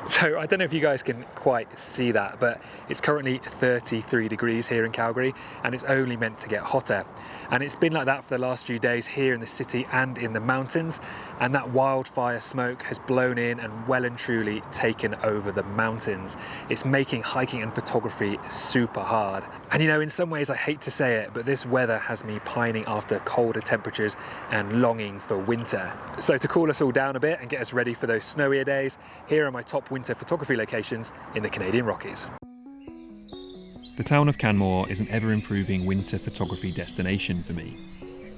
So I don't know if you guys can quite see that, but it's currently 33 degrees here in Calgary, and it's only meant to get hotter. And it's been like that for the last few days here in the city and in the mountains, and that wildfire smoke has blown in and well and truly taken over the mountains. It's making hiking and photography super hard. And in some ways I hate to say it, but this weather has me pining after colder temperatures and longing for winter. So to cool us all down a bit and get us ready for those snowier days, here are my top winter photography locations in the Canadian Rockies. The town of Canmore is an ever-improving winter photography destination for me.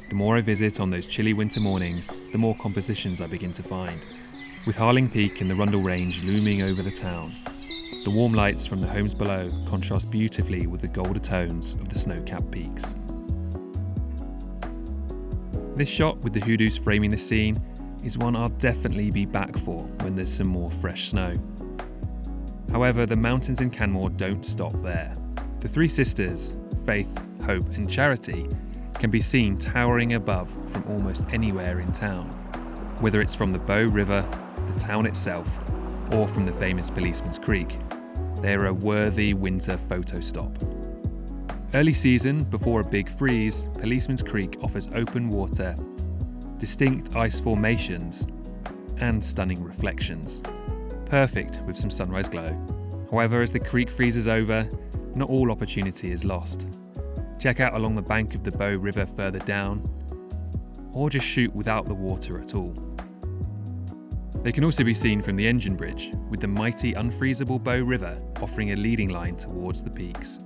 The more I visit on those chilly winter mornings, the more compositions I begin to find. With Harling Peak and the Rundle Range looming over the town, the warm lights from the homes below contrast beautifully with the golden tones of the snow-capped peaks. This shot with the hoodoos framing the scene is one I'll definitely be back for when there's some more fresh snow. However, the mountains in Canmore don't stop there. The three sisters, Faith, Hope and Charity, can be seen towering above from almost anywhere in town, whether it's from the Bow River, the town itself, or from the famous Policeman's Creek. They're a worthy winter photo stop. Early season, before a big freeze, Policeman's Creek offers open water, distinct ice formations, and stunning reflections. Perfect with some sunrise glow. However, as the creek freezes over, not all opportunity is lost. Check out along the bank of the Bow River further down, or just shoot without the water at all. They can also be seen from the engine bridge, with the mighty unfreezable Bow River offering a leading line towards the peaks.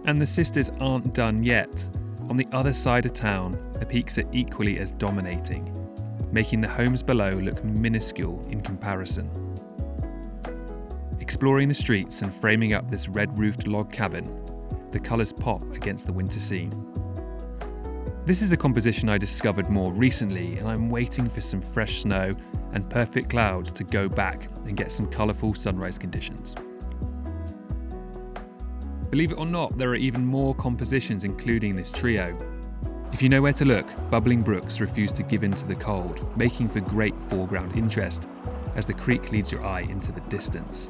And the sisters aren't done yet. On the other side of town, the peaks are equally as dominating, making the homes below look minuscule in comparison. Exploring the streets and framing up this red-roofed log cabin, the colours pop against the winter scene. This is a composition I discovered more recently, and I'm waiting for some fresh snow and perfect clouds to go back and get some colourful sunrise conditions. Believe it or not, there are even more compositions including this trio. If you know where to look, bubbling brooks refuse to give in to the cold, making for great foreground interest as the creek leads your eye into the distance.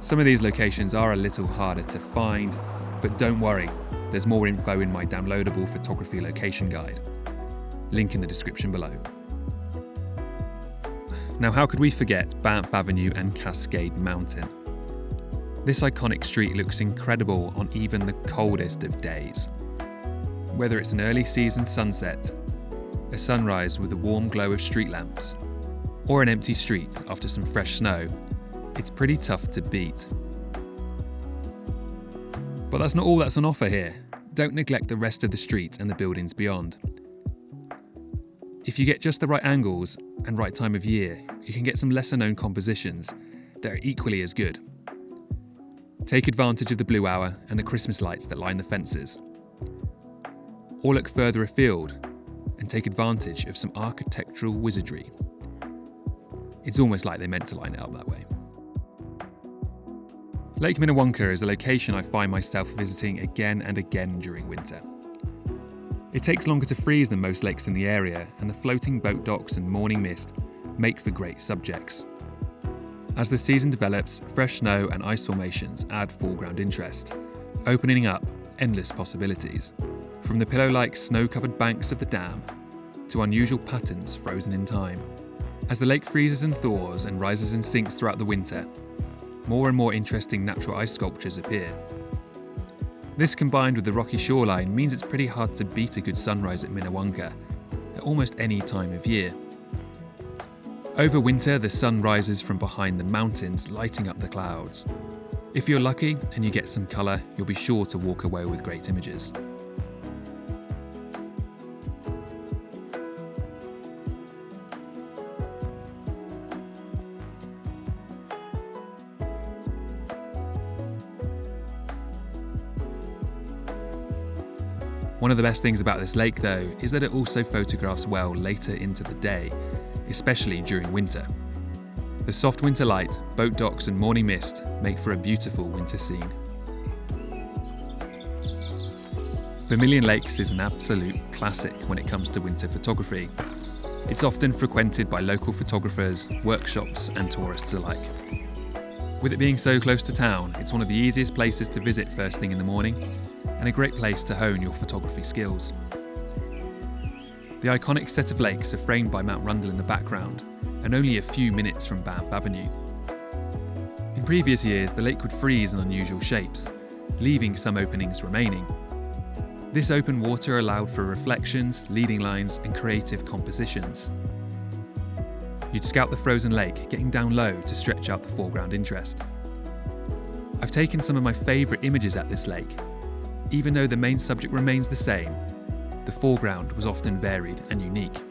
Some of these locations are a little harder to find, but don't worry, there's more info in my downloadable photography location guide. Link in the description below. Now, how could we forget Banff Avenue and Cascade Mountain? This iconic street looks incredible on even the coldest of days. Whether it's an early season sunset, a sunrise with the warm glow of street lamps, or an empty street after some fresh snow, it's pretty tough to beat. But that's not all that's on offer here. Don't neglect the rest of the street and the buildings beyond. If you get just the right angles and right time of year, you can get some lesser known compositions that are equally as good. Take advantage of the blue hour and the Christmas lights that line the fences. Or look further afield and take advantage of some architectural wizardry. It's almost like they meant to line it up that way. Lake Minnewanka is a location I find myself visiting again and again during winter. It takes longer to freeze than most lakes in the area, and the floating boat docks and morning mist make for great subjects. As the season develops, fresh snow and ice formations add foreground interest, opening up endless possibilities. From the pillow-like snow-covered banks of the dam to unusual patterns frozen in time. As the lake freezes and thaws and rises and sinks throughout the winter, more and more interesting natural ice sculptures appear. This combined with the rocky shoreline means it's pretty hard to beat a good sunrise at Minnewanka at almost any time of year. Over winter, the sun rises from behind the mountains, lighting up the clouds. If you're lucky and you get some colour, you'll be sure to walk away with great images. One of the best things about this lake, though, is that it also photographs well later into the day, especially during winter. The soft winter light, boat docks and morning mist make for a beautiful winter scene. Vermilion Lakes is an absolute classic when it comes to winter photography. It's often frequented by local photographers, workshops and tourists alike. With it being so close to town, it's one of the easiest places to visit first thing in the morning and a great place to hone your photography skills. The iconic set of lakes are framed by Mount Rundle in the background and only a few minutes from Banff Avenue. In previous years, the lake would freeze in unusual shapes, leaving some openings remaining. This open water allowed for reflections, leading lines and creative compositions. You'd scout the frozen lake, getting down low to stretch out the foreground interest. I've taken some of my favourite images at this lake. Even though the main subject remains the same, the foreground was often varied and unique.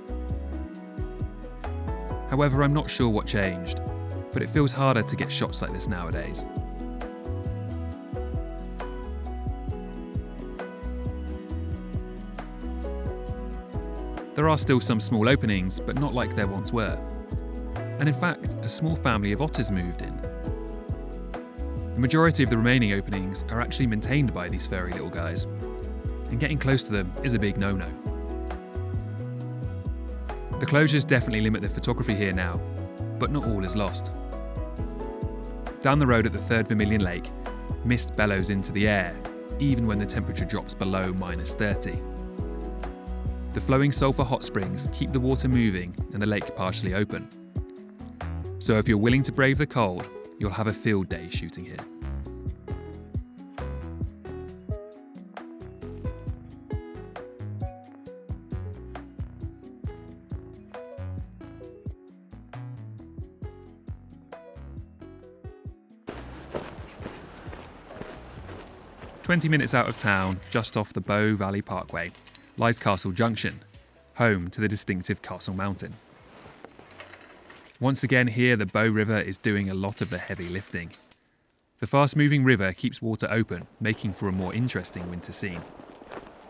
However, I'm not sure what changed, but it feels harder to get shots like this nowadays. There are still some small openings, but not like there once were. And in fact, a small family of otters moved in. The majority of the remaining openings are actually maintained by these furry little guys, and getting close to them is a big no-no. The closures definitely limit the photography here now, but not all is lost. Down the road at the third Vermilion Lake, mist bellows into the air, even when the temperature drops below -30. The flowing sulphur hot springs keep the water moving and the lake partially open. So if you're willing to brave the cold, you'll have a field day shooting here. "20 minutes out of town, just off the Bow Valley Parkway, lies Castle Junction, home to the distinctive Castle Mountain. Once again here, the Bow River is doing a lot of the heavy lifting. The fast-moving river keeps water open, making for a more interesting winter scene.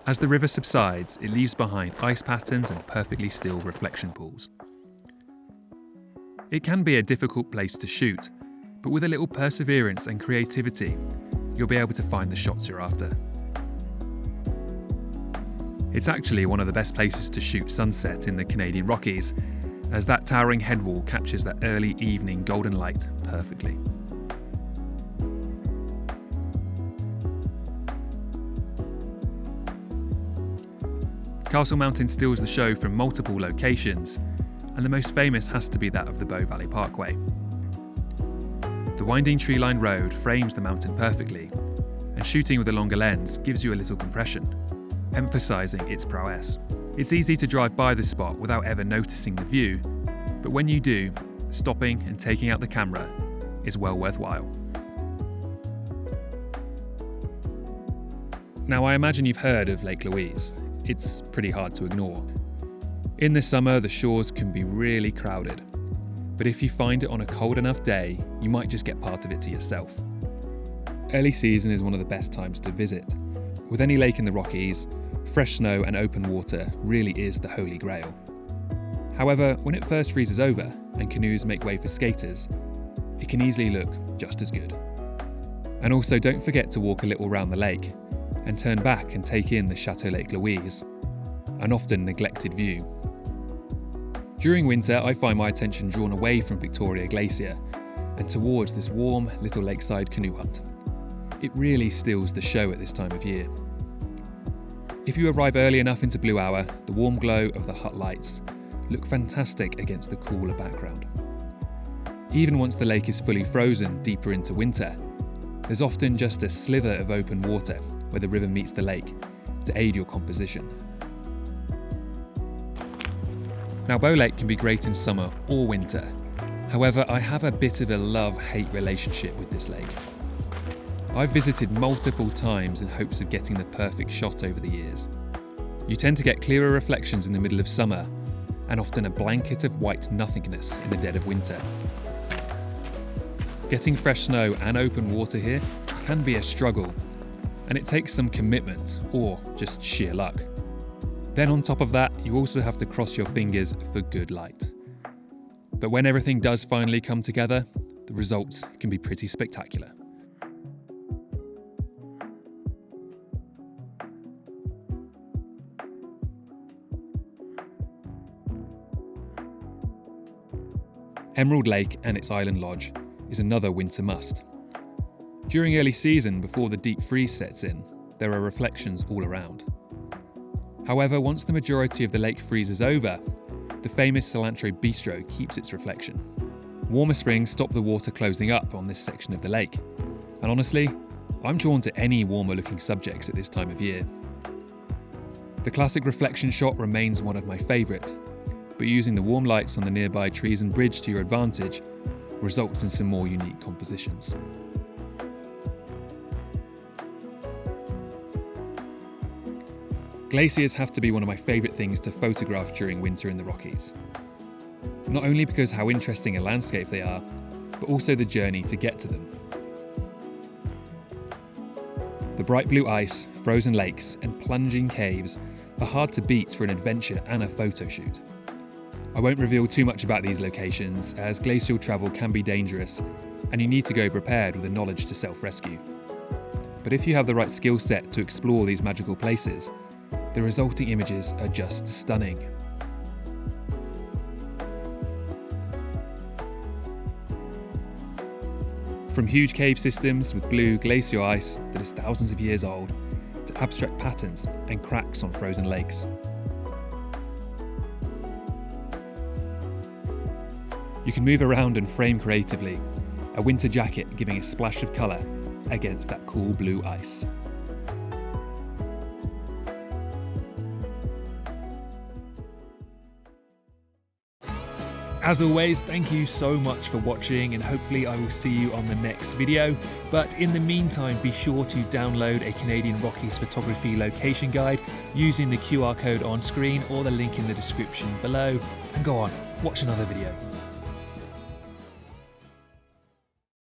As the river subsides, it leaves behind ice patterns and perfectly still reflection pools. It can be a difficult place to shoot, but with a little perseverance and creativity, you'll be able to find the shots you're after. It's actually one of the best places to shoot sunset in the Canadian Rockies, as that towering headwall captures that early evening golden light perfectly. Castle Mountain steals the show from multiple locations, and the most famous has to be that of the Bow Valley Parkway. The winding tree-lined road frames the mountain perfectly, and shooting with a longer lens gives you a little compression, emphasising its prowess. It's easy to drive by the spot without ever noticing the view, but when you do, stopping and taking out the camera is well worthwhile. Now, I imagine you've heard of Lake Louise. It's pretty hard to ignore. In the summer, the shores can be really crowded, but if you find it on a cold enough day, you might just get part of it to yourself. Early season is one of the best times to visit. With any lake in the Rockies, fresh snow and open water really is the holy grail. However, when it first freezes over and canoes make way for skaters, it can easily look just as good. And also don't forget to walk a little round the lake and turn back and take in the Chateau Lake Louise, an often neglected view. During winter, I find my attention drawn away from Victoria Glacier and towards this warm little lakeside canoe hut. It really steals the show at this time of year. If you arrive early enough into blue hour, the warm glow of the hut lights look fantastic against the cooler background. Even once the lake is fully frozen deeper into winter, there's often just a slither of open water where the river meets the lake to aid your composition. Now, Bow Lake can be great in summer or winter. However, I have a bit of a love-hate relationship with this lake. I've visited multiple times in hopes of getting the perfect shot over the years. You tend to get clearer reflections in the middle of summer, and often a blanket of white nothingness in the dead of winter. Getting fresh snow and open water here can be a struggle, and it takes some commitment or just sheer luck. Then on top of that, you also have to cross your fingers for good light. But when everything does finally come together, the results can be pretty spectacular. Emerald Lake and its island lodge is another winter must. During early season, before the deep freeze sets in, there are reflections all around. However, once the majority of the lake freezes over, the famous Cilantro Bistro keeps its reflection. Warmer springs stop the water closing up on this section of the lake, and honestly, I'm drawn to any warmer looking subjects at this time of year. The classic reflection shot remains one of my favourite, but using the warm lights on the nearby trees and bridge to your advantage results in some more unique compositions. Glaciers have to be one of my favourite things to photograph during winter in the Rockies. Not only because how interesting a landscape they are, but also the journey to get to them. The bright blue ice, frozen lakes and plunging caves are hard to beat for an adventure and a photo shoot. I won't reveal too much about these locations, as glacial travel can be dangerous and you need to go prepared with the knowledge to self-rescue. But if you have the right skill set to explore these magical places, the resulting images are just stunning. From huge cave systems with blue glacial ice that is thousands of years old, to abstract patterns and cracks on frozen lakes. You can move around and frame creatively, a winter jacket giving a splash of colour against that cool blue ice. As always, thank you so much for watching, and hopefully I will see you on the next video. But in the meantime, be sure to download a Canadian Rockies photography location guide using the QR code on screen or the link in the description below. And go on, watch another video.